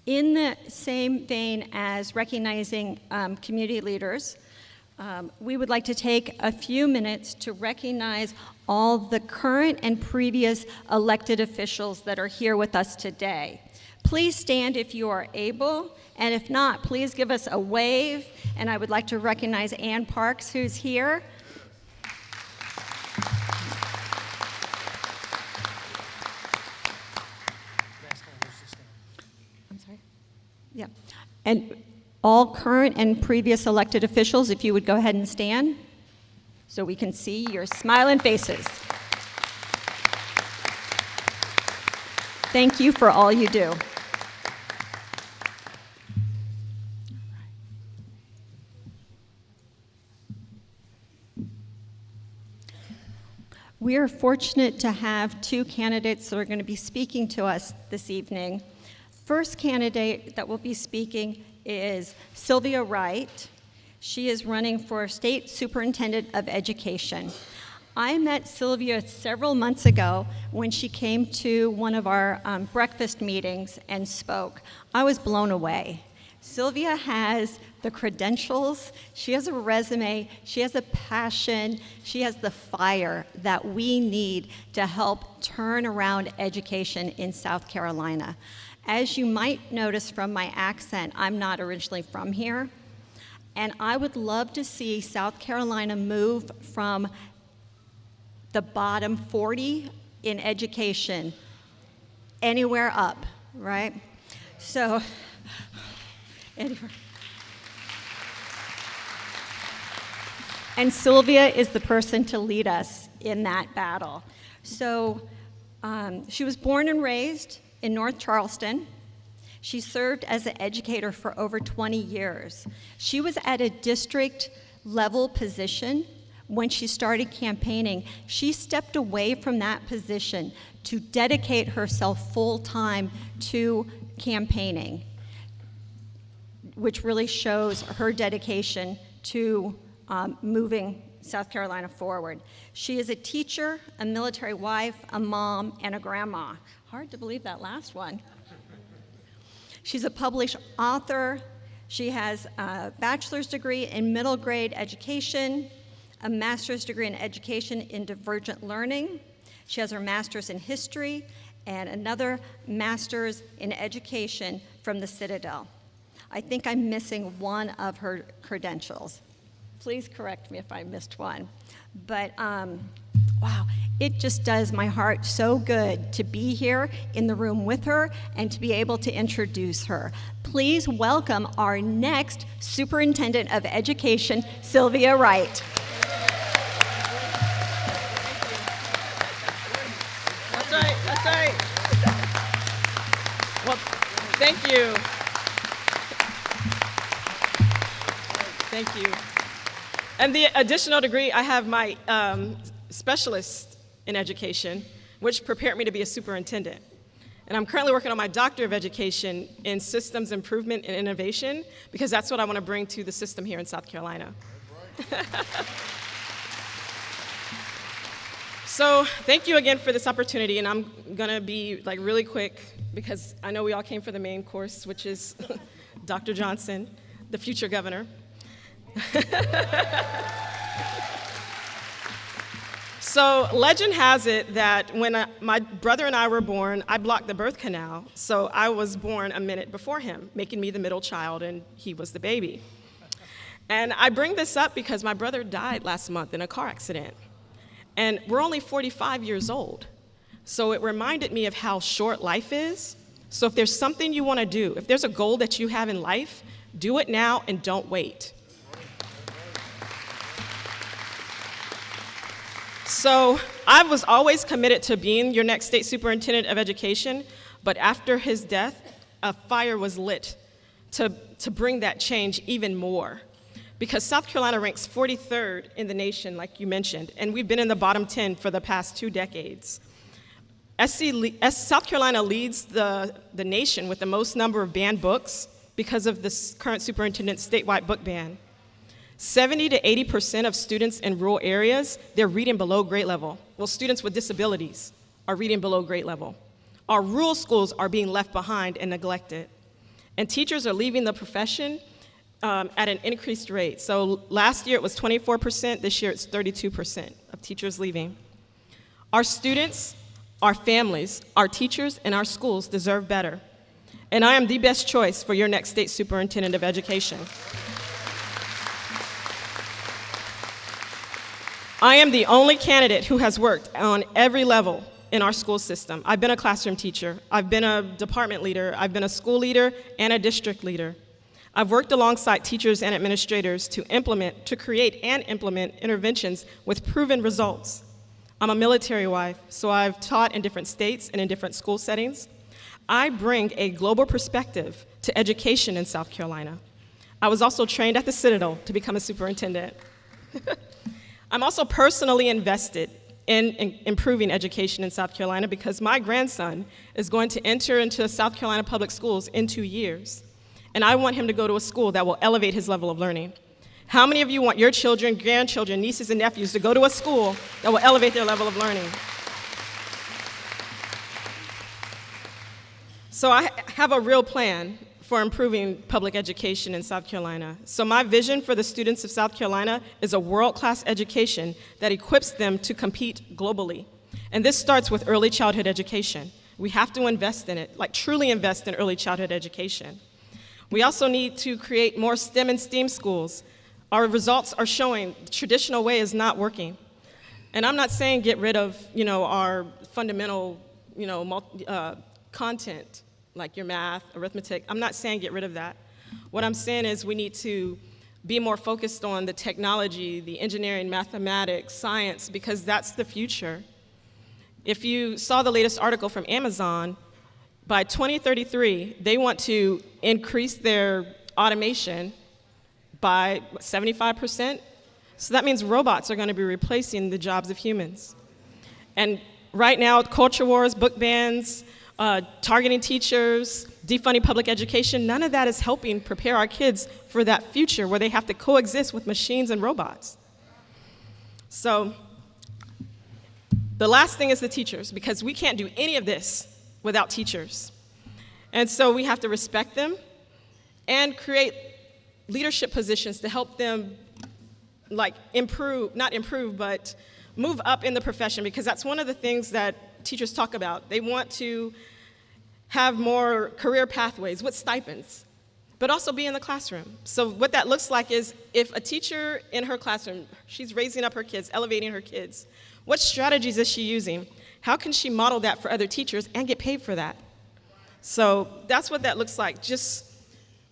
In the same vein as recognizing community leaders, we would like to take a few minutes to recognize all the current and previous elected officials that are here with us today. Please stand if you are able, and if not, please give us a wave. And I would like to recognize Ann Parks, who's here. I'm sorry? Yeah. And all current and previous elected officials, if you would go ahead and stand so we can see your smiling faces. Thank you for all you do. We are fortunate to have two candidates that are going to be speaking to us this evening. First candidate that will be speaking is Sylvia Wright. She is running for State Superintendent of Education. I met Sylvia several months ago when she came to one of our breakfast meetings and spoke. I was blown away. Sylvia has the credentials, she has a resume, she has a passion, she has the fire that we need to help turn around education in South Carolina. As you might notice from my accent, I'm not originally from here, and I would love to see South Carolina move from the bottom 40 in education anywhere up, right? So, anywhere. And Sylvia is the person to lead us in that battle. So, she was born and raised in North Charleston. She served as an educator for over 20 years. She was at a district level position when she started campaigning. She stepped away from that position to dedicate herself full-time to campaigning, which really shows her dedication to moving South Carolina forward. She is a teacher, a military wife, a mom, and a grandma. Hard to believe that last one. She's a published author. She has a bachelor's degree in middle grade education, a master's degree in education in divergent learning. She has her master's in history and another master's in education from the Citadel. I think I'm missing one of her credentials. Please correct me if I missed one. But wow, it just does my heart so good to be here in the room with her and to be able to introduce her. Please welcome our next Superintendent of Education, Sylvia Wright. That's right, that's right. Well, thank you. Thank you. And the additional degree, I have my specialist in education, which prepared me to be a superintendent. And I'm currently working on my doctor of education in systems improvement and innovation, because that's what I want to bring to the system here in South Carolina. So thank you again for this opportunity, and I'm gonna be like really quick because I know we all came for the main course, which is Dr. Johnson, the future governor. So legend has it that when my brother and I were born, I blocked the birth canal, so I was born a minute before him, making me the middle child, and he was the baby. And I bring this up because my brother died last month in a car accident, and we're only 45 years old. So it reminded me of how short life is. So if there's something you want to do, if there's a goal that you have in life, do it now and don't wait. So I was always committed to being your next state superintendent of education, but after his death, a fire was lit to bring that change even more. Because South Carolina ranks 43rd in the nation, like you mentioned, and we've been in the bottom 10 for the past 2 decades. South Carolina leads the nation with the most number of banned books because of the current superintendent's statewide book ban. 70 to 80% of students in rural areas, they're reading below grade level. Well, students with disabilities are reading below grade level. Our rural schools are being left behind and neglected. And teachers are leaving the profession at an increased rate. So last year it was 24%, this year it's 32% of teachers leaving. Our students, our families, our teachers, and our schools deserve better. And I am the best choice for your next state superintendent of education. I am the only candidate who has worked on every level in our school system. I've been a classroom teacher, I've been a department leader, I've been a school leader and a district leader. I've worked alongside teachers and administrators to create and implement interventions with proven results. I'm a military wife, so I've taught in different states and in different school settings. I bring a global perspective to education in South Carolina. I was also trained at the Citadel to become a superintendent. I'm also personally invested in improving education in South Carolina because my grandson is going to enter into South Carolina public schools in 2 years. And I want him to go to a school that will elevate his level of learning. How many of you want your children, grandchildren, nieces, and nephews to go to a school that will elevate their level of learning? So I have a real plan for improving public education in South Carolina. So my vision for the students of South Carolina is a world-class education that equips them to compete globally. And this starts with early childhood education. We have to invest in it, like truly invest in early childhood education. We also need to create more STEM and STEAM schools. Our results are showing the traditional way is not working. And I'm not saying get rid of, our fundamental, content, like your math, arithmetic. I'm not saying get rid of that. What I'm saying is we need to be more focused on the technology, the engineering, mathematics, science, because that's the future. If you saw the latest article from Amazon, by 2033, they want to increase their automation by 75%. So that means robots are going to be replacing the jobs of humans. And right now, culture wars, book bans, targeting teachers, defunding public education, none of that is helping prepare our kids for that future where they have to coexist with machines and robots. So the last thing is the teachers, because we can't do any of this without teachers. And so we have to respect them and create leadership positions to help them but move up in the profession, because that's one of the things that teachers talk about. They want to have more career pathways with stipends, but also be in the classroom. So what that looks like is if a teacher in her classroom, she's raising up her kids, elevating her kids, what strategies is she using? How can she model that for other teachers and get paid for that? So that's what that looks like, just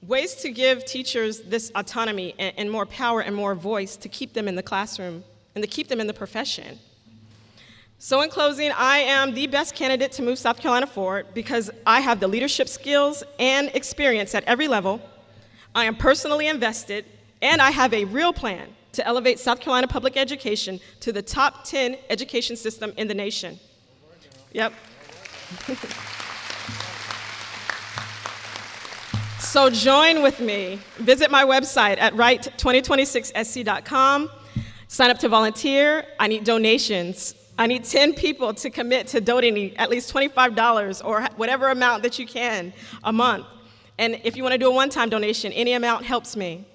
ways to give teachers this autonomy and more power and more voice to keep them in the classroom and to keep them in the profession. So in closing, I am the best candidate to move South Carolina forward because I have the leadership skills and experience at every level. I am personally invested, and I have a real plan to elevate South Carolina public education to the top 10 education system in the nation. Yep. So join with me. Visit my website at write2026sc.com. Sign up to volunteer. I need donations. I need 10 people to commit to donating at least $25 or whatever amount that you can a month. And if you want to do a one-time donation, any amount helps me.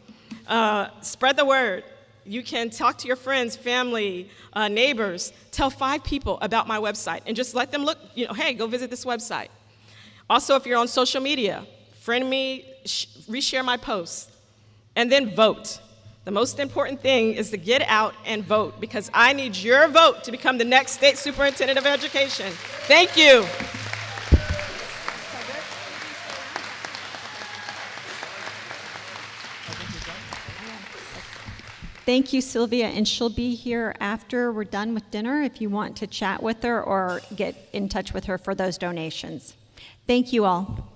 Spread the word. You can talk to your friends, family, neighbors. Tell 5 people about my website and just let them look, hey, go visit this website. Also, if you're on social media, friend me, reshare my posts, and then vote. The most important thing is to get out and vote because I need your vote to become the next state superintendent of education. Thank you. Thank you, Sylvia, and she'll be here after we're done with dinner if you want to chat with her or get in touch with her for those donations. Thank you all.